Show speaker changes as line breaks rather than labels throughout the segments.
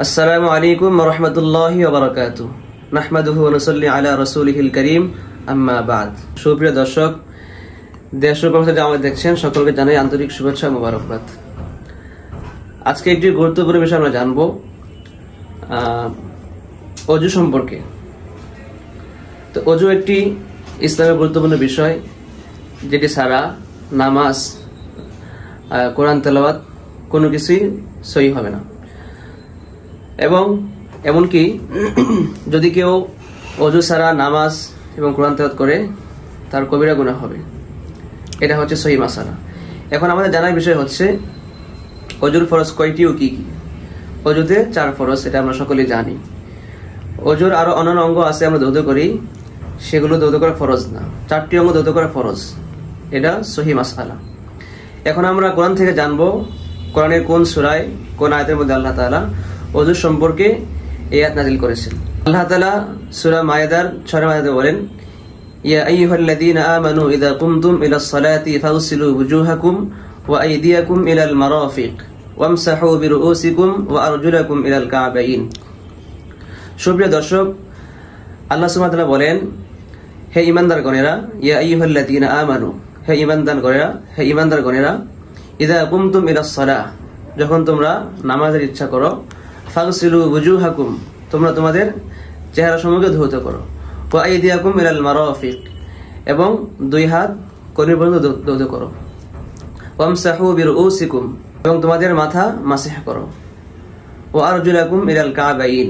আসসালামু আলাইকুম ওয়া রাহমাতুল্লাহি ওয়া বারাকাতুহু নাহমাদুহু ওয়া নুসাল্লি আলা রাসূলিহিল কারীম আম্মা বাদ। সুপ্রিয় দর্শক, দেশ ও প্রবাসে যারা আমাদের দেখছেন সকলকে জানাই আন্তরিক শুভেচ্ছা ও মোবারকবাদ। আজকে একটি গুরুত্বপূর্ণ বিষয় আমরা জানবো ওযু সম্পর্কে। তো ওযু একটি ইসলামের গুরুত্বপূর্ণ বিষয়, যেটি ছাড়া নামাজ, কোরআন তেলাওয়াত কোনো কিছুই সহি হবে না। এবং এমনকি যদি কেউ ওযু ছাড়া নামাজ এবং কোরআন তেলাওয়াত করে তার কবিরা গুনাহ হবে। এটা হচ্ছে সহি মাসালা। এখন আমাদের জানার বিষয় হচ্ছে ওযুর ফরজ কয়টি ও কি কি। ওযুতে 4 ফরজ, এটা আমরা সকলেই জানি। ওযুর আরো অন্যান্য অঙ্গ আছে আমরা ধৌত করি, সেগুলো ধৌত করা ফরজ না। 4টি অঙ্গ ধৌত করা ফরজ, এটা সহি মাসালা। এখন আমরা কোরআন থেকে জানবো কোরআনের কোন সূরায় কোন আয়াতের মধ্যে আল্লাহ তাআলা ওযু সম্পর্কে এই আয়াত নাযিল করেছেন। আল্লাহ তাআলা সূরা মায়েদার 6 আয়াতে বলেন, ইয়া আইয়ুহাল্লাযীনা আমানু ইযা কুমতুম ইলাস সালাতি ফাগসিলু ওয়ুজুহাকুম ওয়া আইদিয়াকুম ইলাল মারাফিক ওয়ামসাহু বিরুউসিকুম ওয়া আরজুলাকুম ইলাল কাবাইন। সুপ্রিয় দর্শক, আল্লাহ সুবহানাহু ওয়া তাআলা বলেন, হে ঈমানদারগণেরা, ইয়া আইয়ুহাল্লাযীনা আমানু, হে ঈমানদারগণেরা, ইযা কুমতুম ইলাস সালাহ, যখন তোমরা নামাজের ইচ্ছা করো, ফাগসিলু ওয়ুজুহাকুম, তোমরা তোমাদের চেহারা সমূহকে ধৌত করো, ওয়া আইদিয়াকুম ইলাল মারাফিক, এবং 2 হাত কনুই পর্যন্ত ধৌত করো, ওয়ামসাহু বিরুউসিকুম, এবং তোমাদের মাথা মাসিহ করো, ওয়া আরজুলাকুম ইলাল কাবাইন,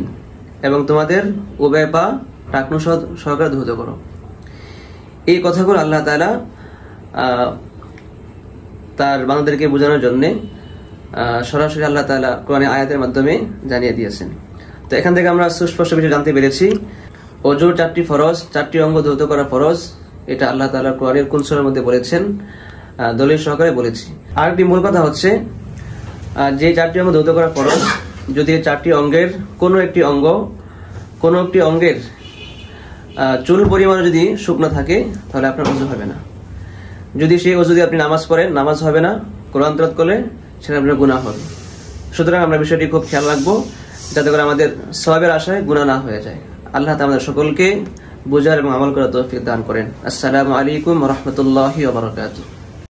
এবং তোমাদের উভয় পা টাকনু সহকারে ধৌত করো। এই কথাগুলো আল্লাহ তাআলা তার বান্দাদেরকে বোঝানোর জন্য সরাসরি আল্লাহ তাআলা কোরআনের আয়াতের মাধ্যমে জানিয়ে দিয়েছেন। তো এখান থেকে আমরা সুস্পষ্ট বিষয় জানতে পেরেছি ওযুর 4টি ফরজ, 4টি অঙ্গ ধৌত করা ফরজ। এটা আল্লাহ তাআলা কোরআনের কোন সূরার মধ্যে বলেছেন, দলিল সহকারে বলেছি। আরেকটি মূল কথা হচ্ছে, যে 4টি অঙ্গ ধৌত করা ফরজ, যদি 4টি অঙ্গের কোনো একটি অঙ্গের চুল পরিমাণ যদি শুকনো থাকে, তাহলে আপনার ওযু হবে না। যদি সেই ওযু দিয়ে আপনি নামাজ পড়েন, নামাজ হবে না। কোরআন তেলাওয়াত করলে সেটা আপনার গুনাহ হবে। সুতরাং আমরা বিষয়টি খুব খেয়াল রাখবো, যাতে করে আমাদের সওয়াবের আশায় গুনাহ না হয়ে যায়। আল্লাহ তাআলা আমাদের সকলকে বুঝার এবং আমল করার তৌফিক দান করেন। আসসালামু আলাইকুম ওয়া রাহমাতুল্লাহি ওয়া বারাকাতুহু।